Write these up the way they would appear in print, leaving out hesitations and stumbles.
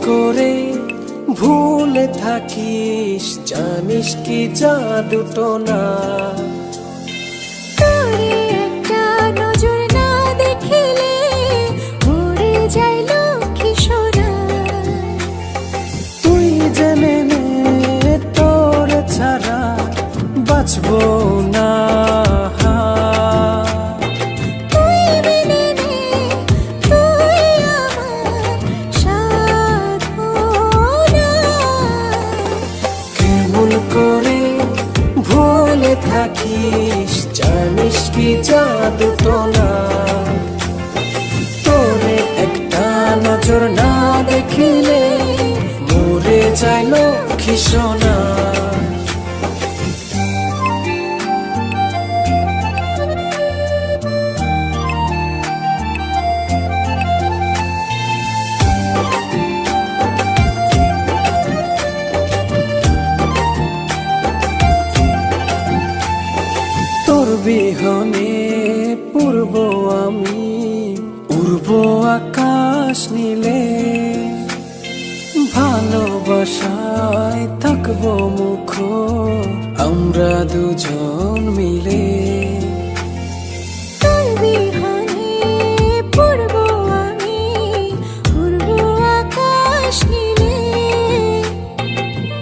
করে ভুলে থাকিস, জানিস কি জাদুটো না। তোরে একটা নজর না দেখিলে মরে যাই লক্ষ্মী সোনা। তুই জেনে নে তোর ছাড়া বাঁচবো না। তুই মেনে নে তুই আমার সাধনা। কেমন করে ভুলে থাকিস, জানিস কি জাদুটো না। তোরে একটা নজর না দেখিলে মরে যায় লক্ষ্মী সোনা। তোর বিহনে পূর্ব আমি উড়ব আকাশ নীলে, ভালোবাসায় থাকবো মুখর আমরা দুজন মিলে। তোর বিহনে পড়ব আমি উড়ব আকাশ নীলে,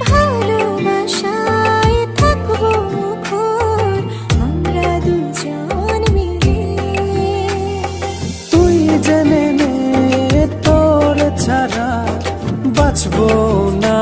ভালোবাসায় থাকবো মুখর আমরা দুজন মিলে। তুই জেনে নে তোর ছাড়া বাঁচবো না।